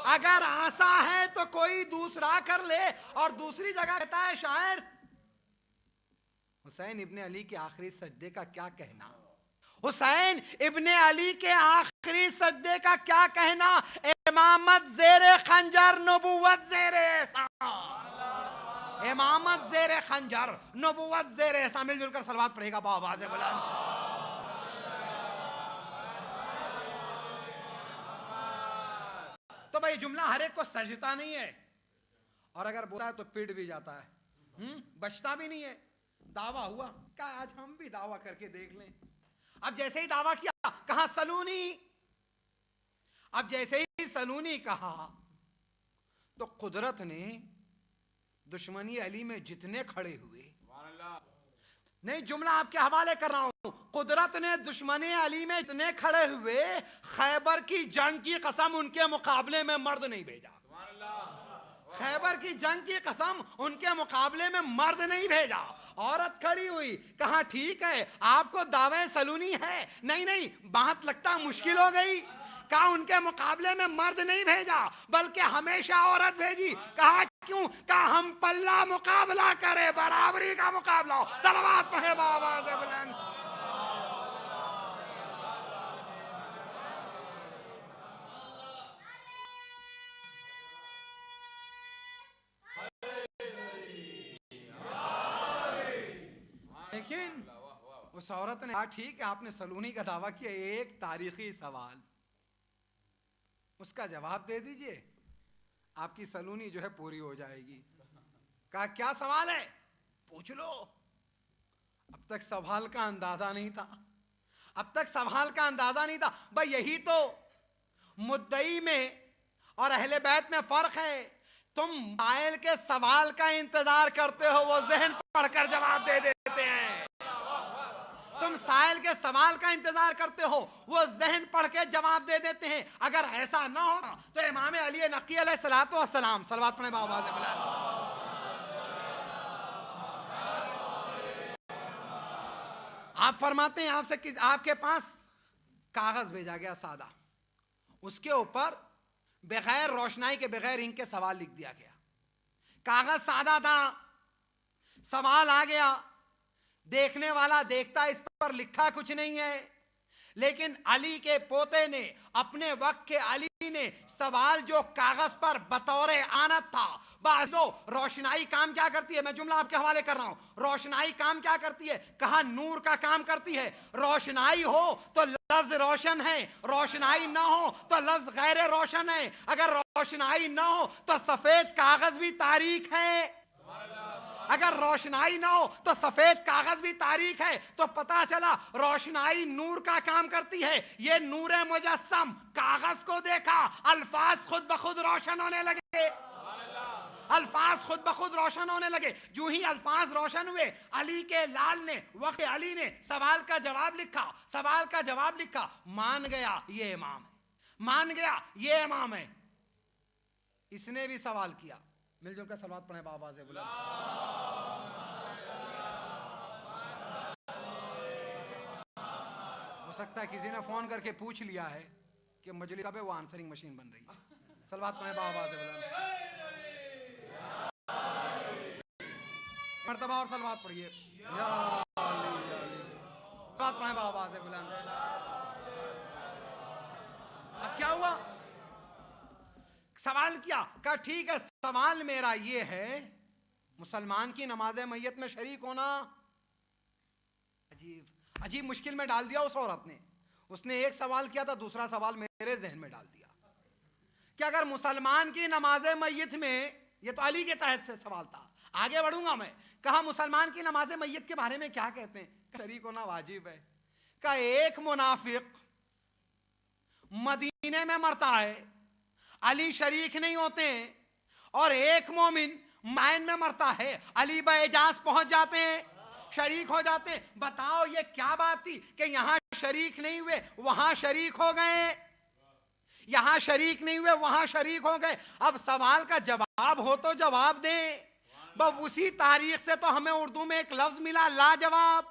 अगर आसा है तो कोई दूसरा कर ले। और दूसरी जगह कहता है शायर, हुसैन इब्ने अली के आखिरी सजदे का क्या कहना, हुसैन इब्ने अली के आखिरी सजदे का क्या कहना, इमामत जेरे खंजर नबुवत जेरे एहसान, इमामत जेरे खंजर नबुवत जेरे एहसान। मिलजुल कर सलवात पढ़ेगा बावाज़ बुलंद। तो भाई जुमला हर एक को सजता नहीं है, और अगर बोला है तो पिट भी जाता है, बचता भी नहीं है। दावा हुआ, क्या आज हम भी दावा करके देख लें। अब जैसे ही दावा किया कहा सलूनी, अब जैसे ही सलूनी कहा तो कुदरत ने दुश्मनी अली में जितने खड़े हुए, नहीं जुमला आपके हवाले कर रहा हूं, कुदरत ने दुश्मनी अली में इतने खड़े हुए, खैबर की जंग की कसम उनके मुकाबले में मर्द नहीं भेजा। खैबर की जंग की कसम उनके मुकाबले में मर्द नहीं भेजा। औरत खड़ी हुई, कहा ठीक है आपको दावे सलूनी है, नहीं नहीं बात लगता मुश्किल हो गई। कहा उनके मुकाबले में मर्द नहीं भेजा बल्कि हमेशा औरत भेजी। कहा क्यों? कहा हम पल्ला मुकाबला करे, बराबरी का मुकाबला हो। सलवात पढ़े बावाज़ बुलंद। लेकिन उस औरत ने कहा ठीक है आपने सलूनी का दावा किया, एक तारीखी सवाल, उसका जवाब दे दीजिए, आपकी सलूनी जो है पूरी हो जाएगी। कहा क्या सवाल है? पूछ लो। अब तक सवाल का अंदाजा नहीं था, अब तक सवाल का अंदाजा नहीं था। भाई यही तो मुद्दई में और अहले बैत में फर्क है। तुम साइल के सवाल का इंतजार करते हो, वो जहन पढ़कर जवाब दे देते हैं। तुम साइल के सवाल का इंतजार करते हो, वो जहन पढ़ के जवाब दे देते हैं। अगर ऐसा ना हो तो इमाम अली नकी अलैहिस्सलातु वस्सलाम, सलवात पढ़े बावाज़ बुलंद। आप फरमाते हैं आपसे कि आपके पास कागज भेजा गया सादा, उसके ऊपर बगैर रोशनाई के, बगैर इंक के सवाल लिख दिया गया। कागज सादा था, सवाल आ गया, देखने वाला देखता इस पर लिखा कुछ नहीं है, लेकिन अली के पोते ने, अपने वक्त के अली ने सवाल जो कागज पर बतौर आनत था, बाजो रोशनाई काम क्या करती है, मैं जुमला आपके हवाले कर रहा हूं, रोशनाई काम क्या करती है? कहा नूर का काम करती है। रोशनाई हो तो लफ्ज रोशन है, रोशनाई ना हो तो लफ्ज गैर रोशन है। अगर रोशनाई ना हो तो सफेद कागज भी तारीख है, अगर रोशनाई ना हो तो सफेद कागज भी तारीख है। तो पता चला रोशनाई नूर का काम करती है। ये नूर मुजस्सम कागज को देखा, अल्फाज खुद ब खुद रोशन होने लगे, अल्फाज खुद ब खुद रोशन होने लगे। जो ही अल्फाज रोशन हुए, अली के लाल ने, वक्त अली ने सवाल का जवाब लिखा, सवाल का जवाब लिखा, मान गया ये इमाम है, मान गया ये इमाम है। इसने भी सवाल किया, मिलजुल कर सलवात पढ़े बावाज़ बुलंद। हो सकता है किसी ने फोन करके पूछ लिया है कि मजलिस कब है, वो आंसरिंग मशीन बन रही है। सलवात पढ़े बावाज़ बुलंद। मर्तबा और सलवात पढ़िए, सलवात पढ़े बावाज़ बुलंद। अब क्या हुआ? सवाल किया, कहा ठीक है सवाल मेरा ये है, मुसलमान की नमाज मैयत में शरीक होना। अजीब अजीब मुश्किल में डाल दिया उस औरत ने। उसने एक सवाल किया था, दूसरा सवाल मेरे जहन में डाल दिया कि अगर मुसलमान की नमाज मैयत में, ये तो अली के तहत से सवाल था, आगे बढ़ूंगा मैं। कहा मुसलमान की नमाज मैयत के बारे में क्या कहते हैं? शरीक होना वाजिब है। कहा एक मुनाफिक मदीने में मरता है, अली शरीक नहीं होते हैं, और एक मोमिन मायन में मरता है, अली बएजाज पहुंच जाते हैं, शरीक हो जाते हैं। बताओ ये क्या बात थी कि यहां शरीक नहीं हुए वहां शरीक हो गए, यहां शरीक नहीं हुए वहां शरीक हो गए। अब सवाल का जवाब हो तो जवाब दें। बस उसी तारीख से तो हमें उर्दू में एक लफ्ज मिला, लाजवाब।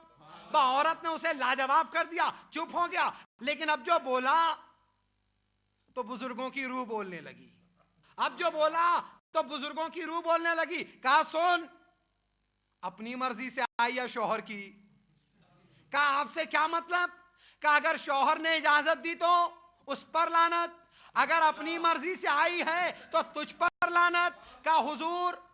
औरत ने उसे लाजवाब कर दिया, चुप हो गया। लेकिन अब जो बोला तो बुजुर्गों की रूह बोलने लगी। अब जो बोला तो बुजुर्गों की रूह बोलने लगी, कहा सुन, अपनी मर्जी से आई या शौहर की? कहा आपसे क्या मतलब? कहा अगर शौहर ने इजाजत दी तो उस पर लानत, अगर अपनी मर्जी से आई है तो तुझ पर लानत। कहा हुजूर,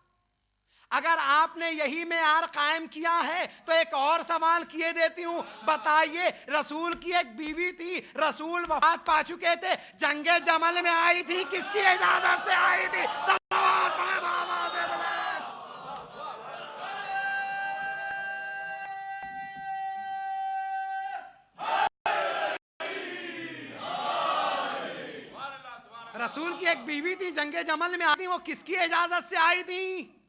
अगर आपने यही मेयार कायम किया है तो एक और सवाल किए देती हूं, बताइए, रसूल की एक बीवी थी, रसूल वफात पा चुके थे, जंगे जमल में आई थी, किसकी इजाजत से आई थी? सलावत पढ़े बाबा से बुलंद। रसूल की एक बीवी थी, जंगे जमल में आई थी, वो किसकी इजाजत से आई थी?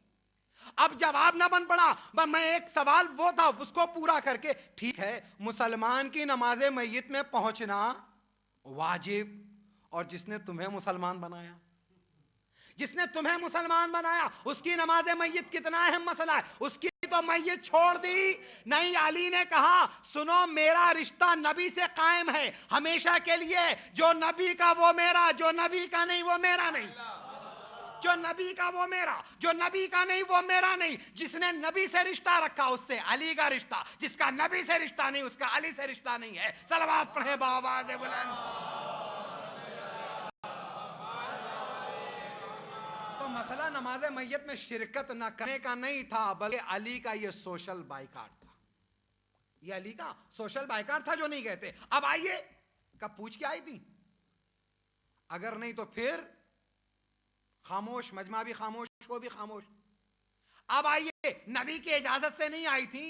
अब जवाब ना बन पड़ा, बस मैं एक सवाल वो था उसको पूरा करके, ठीक है, मुसलमान की नमाज मैयत में पहुंचना वाजिब, और जिसने तुम्हें मुसलमान बनाया, जिसने तुम्हें मुसलमान बनाया, उसकी नमाज मैयत कितना अहम मसला है, उसकी तो मैयत छोड़ दी। नहीं, अली ने कहा सुनो, मेरा रिश्ता नबी से कायम है हमेशा के लिए, जो नबी का वो मेरा, जो नबी का नहीं वो मेरा नहीं, जो नबी का वो मेरा, जो नबी का नहीं वो मेरा नहीं। जिसने नबी से रिश्ता रखा उससे अली का रिश्ता, जिसका नबी से रिश्ता नहीं उसका अली से रिश्ता नहीं है। सलवात पढ़े बावाज़ बुलंद। तो मसला नमाज मैयत में शिरकत न करने का नहीं था, बल्कि अली का ये सोशल बाइकाट था, ये अली का सोशल बाइकाट था जो नहीं कहते। अब आइए, कब पूछ के आई थी? अगर नहीं तो फिर खामोश, मजमा भी खामोश, वो भी खामोश। अब आइए, नबी की इजाजत से नहीं आई थी,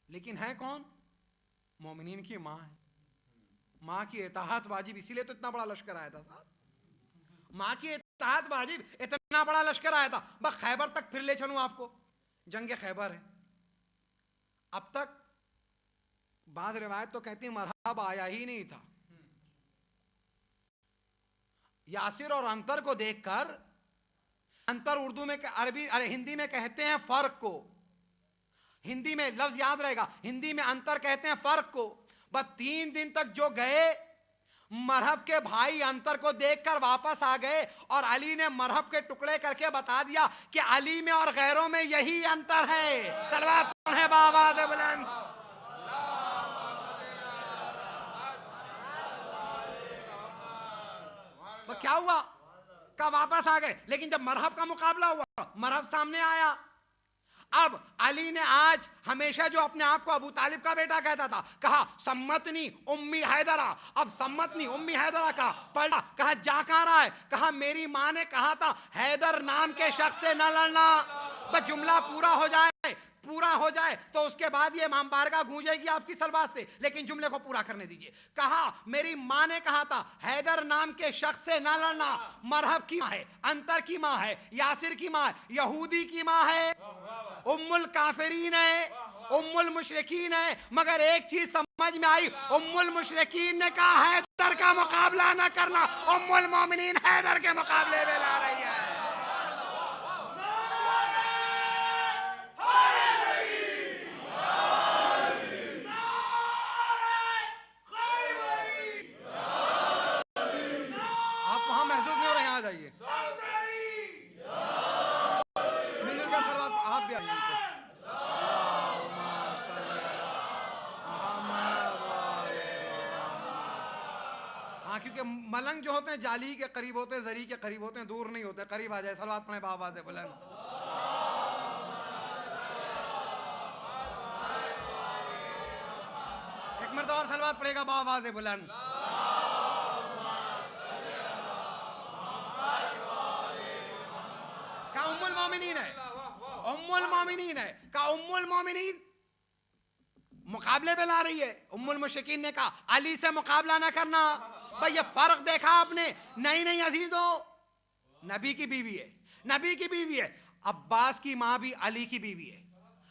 लेकिन है कौन? मोमिनीन की मां है। मां की इताअत वाजिब, इसीलिए तो इतना बड़ा लश्कर आया था साहब, मां की इताअत वाजिब, इतना बड़ा लश्कर आया था। बस खैबर तक फिर ले चलूं आपको, जंग खैबर है। अब तक बाद रिवायत तो कहती मरहब आया ही नहीं था। यासिर और अंतर को देखकर, अंतर उर्दू में, अरबी, अरे हिंदी में कहते हैं फर्क को, हिंदी में लफ्ज याद रहेगा, हिंदी में अंतर कहते हैं फर्क को। बस 3 दिन तक जो गए, मरहब के भाई अंतर को देखकर वापस आ गए, और अली ने मरहब के टुकड़े करके बता दिया कि अली में और गैरों में यही अंतर है। सलवात पढ़े बावाज़ बुलंद। क्या हुआ? का वापस आ गए, लेकिन जब मरहब का मुकाबला हुआ, मरहब सामने आया। अब अली ने आज हमेशा जो अपने आप को अबू तालिब का बेटा कहता था, कहा सम्मतनी उम्मी हैदरा। अब सम्मतनी उम्मी हैदरा का पढ़ा, कहा जा कहां रहा है? कहा मेरी मां ने कहा था हैदर नाम के शख्स से न लड़ना। बस जुमला पूरा हो जाए, पूरा हो जाए तो उसके बाद ये इमाम बारगाह गूंजेगी आपकी सलवात से, लेकिन जुमले को पूरा करने दीजिए। कहा मेरी मां ने कहा था हैदर नाम के शख्स से ना लड़ना। मरहब की मां है, अंतर की मां है, यासिर की मां है, यहूदी की मां है, उम्मुल काफिरीन है, उम्मुल मुशरिकीन है। मगर एक चीज समझ में आई, उम्मुल मुशरिकीन ने कहा हैदर का मुकाबला ना करना, उम्मुल मोमिनीन हैदर के मुकाबले में ला रही है। क्योंकि मलंग जो होते हैं जाली के करीब होते हैं, जरी के करीब होते हैं, दूर नहीं होते, करीब आ जाए। सलवात पढ़े बावाज़ बुलंद। एक मर्द और सलवात पढ़ेगा बावाज़ बुलंद। का उम्मुल मोमिनीन है, उम्मुल मोमिनीन है, का उम्मुल मोमिनीन मुकाबले पे ला रही है। उम्मुल मुशरिकीन ने कहा अली से मुकाबला ना करना। भाई ये फर्क देखा आपने? नहीं नहीं अजीजो, नबी की बीवी है, नबी की बीवी है। अब्बास की मां भी अली की बीवी है,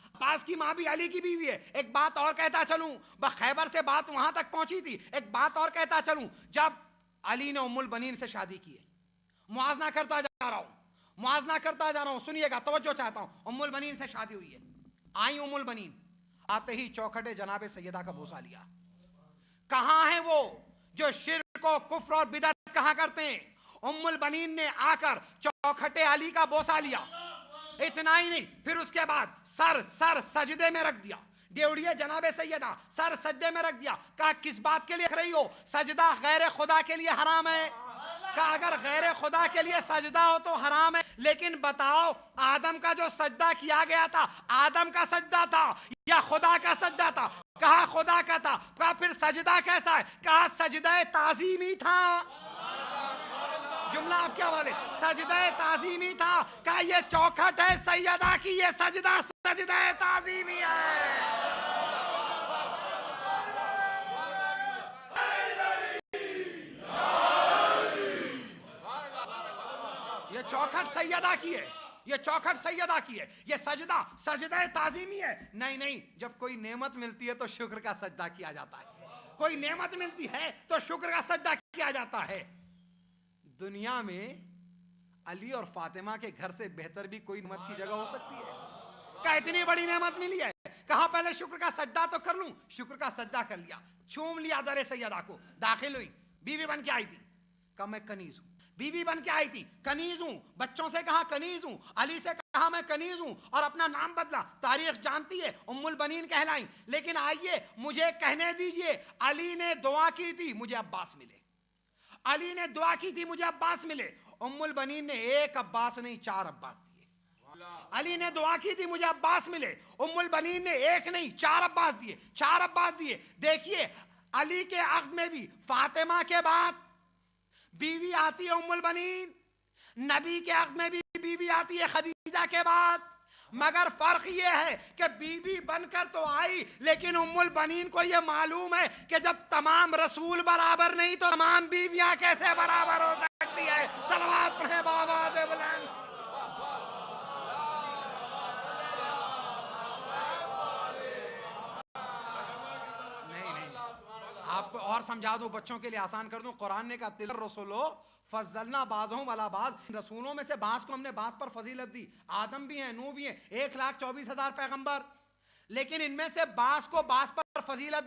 अब्बास की मां भी अली की बीवी है। एक बात और कहता चलूं, खैबर से बात वहां तक पहुंची थी। एक बात और कहता चलूं, जब अली ने उम्मुल बनीन से शादी की है, मुआजना करता जा रहा हूं, मुआजना करता जा रहा हूं, सुनिएगा, तवज्जो चाहता हूं। उम्मुल बनीन से शादी हुई है, आई उम्मुल बनीन, आते ही चौखटे जनाबे सैयदा का बोसा लिया। कहां है वो जो शिर्क को कुफ्र और बिदअत कहा करते हैं? उम्मुल बनीन ने आकर चौखटे अली का बोसा लिया। इतना ही नहीं, फिर उसके बाद सर सजदे में रख दिया। डेवड़िए जनाबे सैयदा सर सजदे में रख दिया। कहा किस बात के लिए रख रही हो? सजदा गैर खुदा के लिए हराम है। कहा अगर गैर खुदा के लिए सजदा हो तो हराम है, लेकिन बताओ आदम का जो सजदा किया गया था, आदम का सजदा था या खुदा का सजदा था? कहा खुदा का था। कहा फिर सजदा कैसा है? कहा सजदा ताजीमी था। जुमला आपके हवाले, सजदा ताजीमी था। कहा ये चौखट है सैयदा की, ये सजदा सजदा ताजीमी है। ये चौखट सैयदा की है, ये चौखट सैयदा की है, ये सजदा सजदा ताजीमी है। नहीं, जब कोई नेमत मिलती है तो शुक्र का सजदा किया जाता है। कोई नेमत मिलती है तो शुक्र का सजदा किया जाता है। दुनिया में अली और फातिमा के घर से बेहतर भी कोई नेमत की जगह हो सकती है? क्या इतनी बड़ी नेमत मिली है? कहा पहले शुक्र का सजदा तो कर लूं। शुक्र का सजदा कर लिया, चूम लिया दरे सैयदा को, दाखिल हुई। बीवी बन के आई थी, कहा मैं कनीज हूं। बीवी बन के आई थी, कनीज हूं। बच्चों से कहा कनीज हूं, अली से कहा मैं कनीज हूं, और अपना नाम बदला। तारीख जानती है, उम्मुल बनीन कहलाई। लेकिन आइए मुझे कहने दीजिए, अली ने दुआ की थी मुझे अब्बास मिले। अली ने दुआ की थी मुझे अब्बास मिले। उम्मुल बनीन ने एक अब्बास नहीं 4 अब्बास दिए। अली ने दुआ की थी मुझे अब्बास मिले। उम्मुल बनीन ने एक नहीं 4 अब्बास दिए, 4 अब्बास दिए। देखिए अली के अक़्द में भी फातिमा के बाद बीवी आती है उम्मुल बनीन, नबी के अक़्द में भी बीवी आती है खदीजा के बाद। मगर फर्क ये है कि बीवी बनकर तो आई, लेकिन उम्मुल बनीन को ये मालूम है कि जब तमाम रसूल बराबर नहीं तो तमाम बीवियां कैसे बराबर हो सकती है। सलवात पढ़े बाबा दे बुलंद। आपको और समझा दूं, बच्चों के लिए आसान कर दूं। कुरान ने कहा तिल रसूलो फज़लना बाज़हुम अला बाज़। रसूलों में से बाज़ को हमने बाज़ पर फजीलत दी। आदम भी हैं, नूह भी हैं, 1,24,000 पैगंबर, लेकिन इनमें से बाज़ को बाज़ पर फजीलत दी।